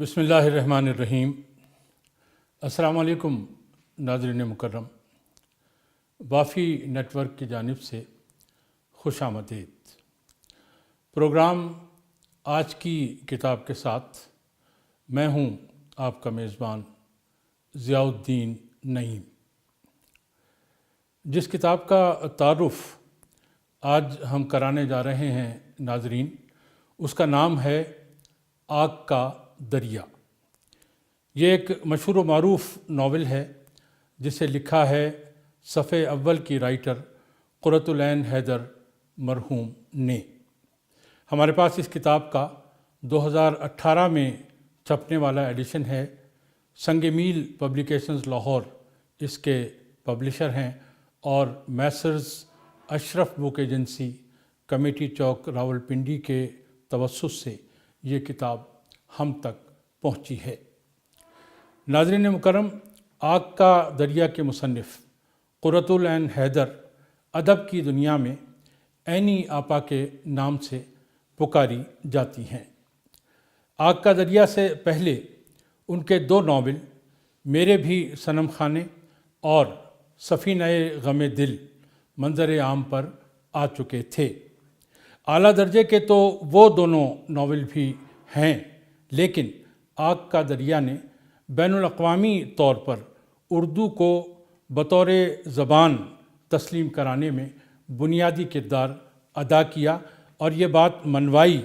بسم اللہ الرحمن الرحیم۔ السلام علیکم ناظرین مکرم، وافی نیٹ ورک کی جانب سے خوش آمدید۔ پروگرام آج کی کتاب کے ساتھ میں ہوں آپ کا میزبان ضیاء الدین نعیم۔ جس کتاب کا تعارف آج ہم کرانے جا رہے ہیں ناظرین، اس کا نام ہے آگ کا دریا۔ یہ ایک مشہور و معروف ناول ہے جسے لکھا ہے صفحے اول کی رائٹر قرۃ العین حیدر مرحوم نے۔ ہمارے پاس اس کتاب کا 2018 میں چھپنے والا ایڈیشن ہے۔ سنگ میل پبلیکیشنز لاہور اس کے پبلشر ہیں، اور میسرز اشرف بک ایجنسی کمیٹی چوک راولپنڈی کے توسط سے یہ کتاب ہم تک پہنچی ہے۔ ناظرین مکرم، آگ کا دریا کے مصنف قرۃ العین حیدر ادب کی دنیا میں عینی آپا کے نام سے پکاری جاتی ہیں۔ آگ کا دریا سے پہلے ان کے 2 ناول میرے بھی صنم خانے اور سفینہ غم دل منظر عام پر آ چکے تھے۔ اعلیٰ درجے کے تو وہ دونوں ناول بھی ہیں، لیکن آگ کا دریا نے بین الاقوامی طور پر اردو کو بطور زبان تسلیم کرانے میں بنیادی کردار ادا کیا، اور یہ بات منوائی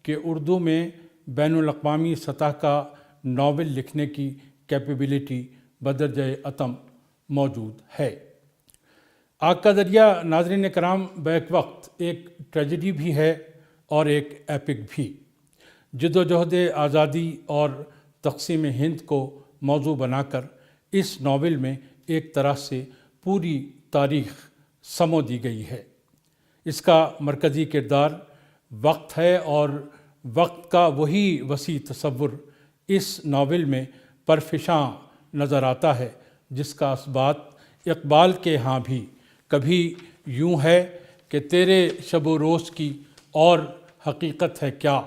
کہ اردو میں بین الاقوامی سطح کا ناول لکھنے کی کیپیبلٹی بدرجہ اتم موجود ہے۔ آگ کا دریا ناظرین کرام بیک وقت ایک ٹریجڈی بھی ہے اور ایک ایپک بھی۔ جد و جہد آزادی اور تقسیم ہند کو موضوع بنا کر اس ناول میں ایک طرح سے پوری تاریخ سمو دی گئی ہے۔ اس کا مرکزی کردار وقت ہے، اور وقت کا وہی وسیع تصور اس ناول میں پرفشاں نظر آتا ہے، جس کا اثبات اقبال کے ہاں بھی کبھی یوں ہے کہ تیرے شب و روز کی اور حقیقت ہے کیا،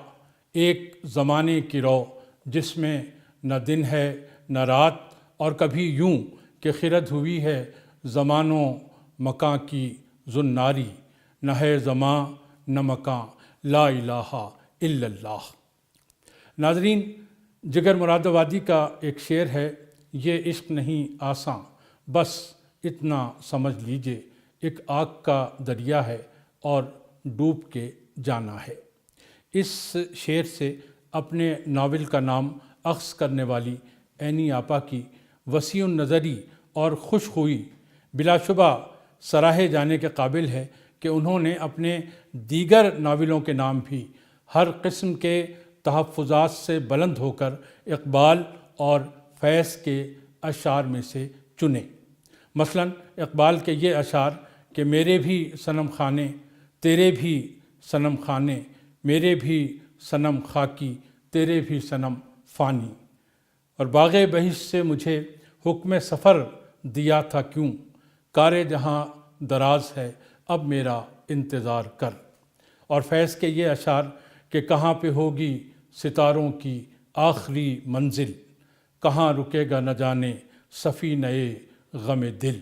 ایک زمانے کی رو جس میں نہ دن ہے نہ رات، اور کبھی یوں کہ خرد ہوئی ہے زمان و مکاں کی زناری، نہ ہے زمان نہ مکاں لا الہ الا اللہ۔ ناظرین، جگر مراد آبادی کا ایک شعر ہے، یہ عشق نہیں آساں بس اتنا سمجھ لیجئے، ایک آگ کا دریا ہے اور ڈوب کے جانا ہے۔ اس شعر سے اپنے ناول کا نام اخذ کرنے والی عینی آپا کی وسیع النظری اور خوش خوئی بلا شبہ سراہے جانے کے قابل ہے کہ انہوں نے اپنے دیگر ناولوں کے نام بھی ہر قسم کے تحفظات سے بلند ہو کر اقبال اور فیض کے اشعار میں سے چنے۔ مثلا اقبال کے یہ اشعار کہ میرے بھی صنم خانے، تیرے بھی صنم خانے، میرے بھی صنم خاکی، تیرے بھی صنم فانی، اور باغ بہشت سے مجھے حکم سفر دیا تھا کیوں، کار جہاں دراز ہے اب میرا انتظار کر۔ اور فیض کے یہ اشعار کہ کہاں پہ ہوگی ستاروں کی آخری منزل، کہاں رکے گا نہ جانے سفینہ غم دل،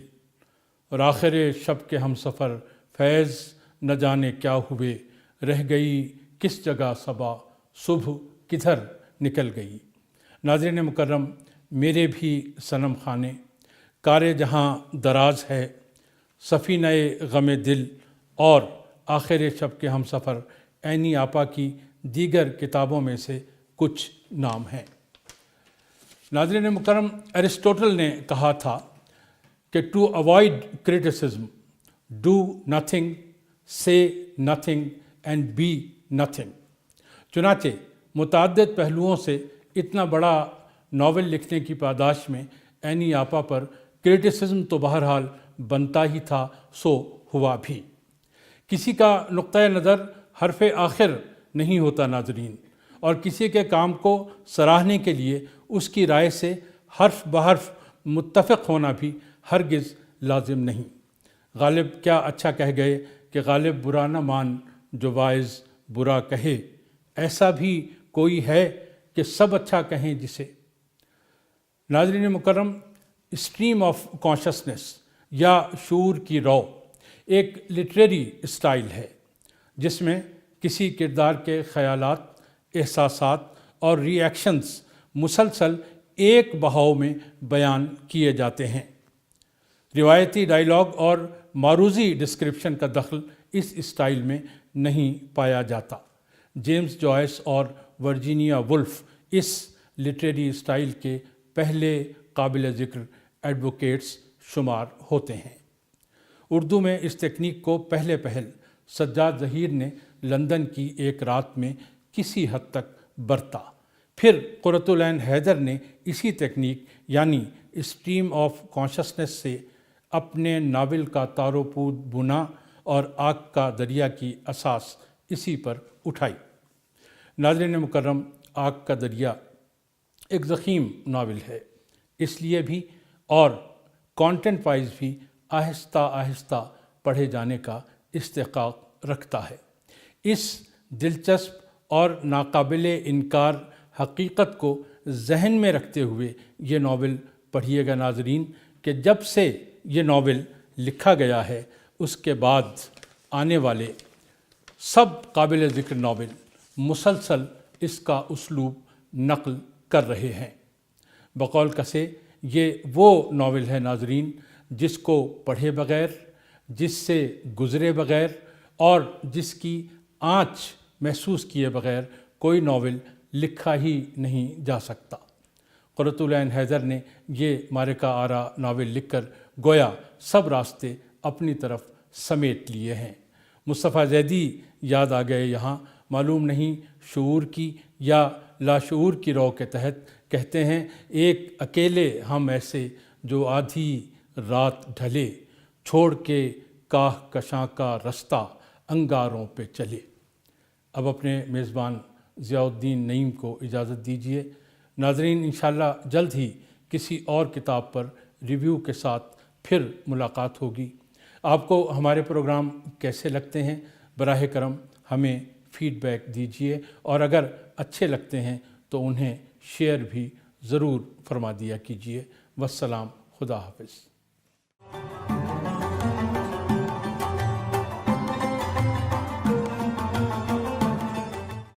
اور آخر شب کے ہم سفر فیض نہ جانے کیا ہوئے، رہ گئی کس جگہ صبا صبح کدھر نکل گئی۔ ناظرین مکرم، میرے بھی صنم خانے، کار جہاں دراز ہے، سفینہ غم دل اور آخر شب کے ہم سفر عینی آپا کی دیگر کتابوں میں سے کچھ نام ہیں۔ ناظرین مکرم، ایرسٹوٹل نے کہا تھا کہ to avoid criticism do nothing, say nothing and be nothing. چنانچہ متعدد پہلوؤں سے اتنا بڑا ناول لکھنے کی پاداش میں عینی آپا پر کریٹیسزم تو بہرحال بنتا ہی تھا، سو ہوا بھی۔ کسی کا نقطہ نظر حرف آخر نہیں ہوتا ناظرین، اور کسی کے کام کو سراہنے کے لیے اس کی رائے سے حرف بحرف متفق ہونا بھی ہرگز لازم نہیں۔ غالب کیا اچھا کہہ گئے کہ غالب برا نہ مان جو واعظ برا کہے، ایسا بھی کوئی ہے کہ سب اچھا کہیں جسے۔ ناظرین مکرم، اسٹریم آف کانشسنس یا شعور کی رو ایک لٹریری اسٹائل ہے جس میں کسی کردار کے خیالات، احساسات اور ری ایکشنز مسلسل ایک بہاؤ میں بیان کیے جاتے ہیں۔ روایتی ڈائیلاگ اور معروضی ڈسکرپشن کا دخل اس اسٹائل میں نہیں پایا جاتا۔ جیمز جوائس اور ورجینیا وولف اس لٹریری اسٹائل کے پہلے قابل ذکر ایڈوکیٹس شمار ہوتے ہیں۔ اردو میں اس تکنیک کو پہل سجاد ظہیر نے لندن کی ایک رات میں کسی حد تک برتا، پھر قرۃ العین حیدر نے اسی تکنیک یعنی اسٹریم آف کانشسنس سے اپنے ناول کا تار و پود بنا اور آگ کا دریا کی اساس اسی پر اٹھائی۔ ناظرین مکرم، آگ کا دریا ایک ضخیم ناول ہے، اس لیے بھی اور کانٹینٹ وائز بھی آہستہ آہستہ پڑھے جانے کا استحقاق رکھتا ہے۔ اس دلچسپ اور ناقابل انکار حقیقت کو ذہن میں رکھتے ہوئے یہ ناول پڑھیے گا ناظرین کہ جب سے یہ ناول لکھا گیا ہے اس کے بعد آنے والے سب قابل ذکر ناول مسلسل اس کا اسلوب نقل کر رہے ہیں۔ بقول کسے یہ وہ ناول ہے ناظرین جس کو پڑھے بغیر، جس سے گزرے بغیر اور جس کی آنچ محسوس کیے بغیر کوئی ناول لکھا ہی نہیں جا سکتا۔ قرۃ العین حیدر نے یہ معرکہ آرا ناول لکھ کر گویا سب راستے اپنی طرف سمیٹ لیے ہیں۔ مصطفیٰ زیدی یاد آ گئے یہاں، معلوم نہیں شعور کی یا لاشعور کی رو کے تحت کہتے ہیں ایک اکیلے ہم ایسے جو آدھی رات ڈھلے، چھوڑ کے کاہ کشاں کا رستہ انگاروں پہ چلے۔ اب اپنے میزبان ضیاء الدین نعیم کو اجازت دیجیے۔ ناظرین انشاءاللہ جلد ہی کسی اور کتاب پر ریویو کے ساتھ پھر ملاقات ہوگی۔ آپ کو ہمارے پروگرام کیسے لگتے ہیں براہ کرم ہمیں فیڈ بیک دیجیے، اور اگر اچھے لگتے ہیں تو انہیں شیئر بھی ضرور فرما دیا کیجیے۔ والسلام، خدا حافظ۔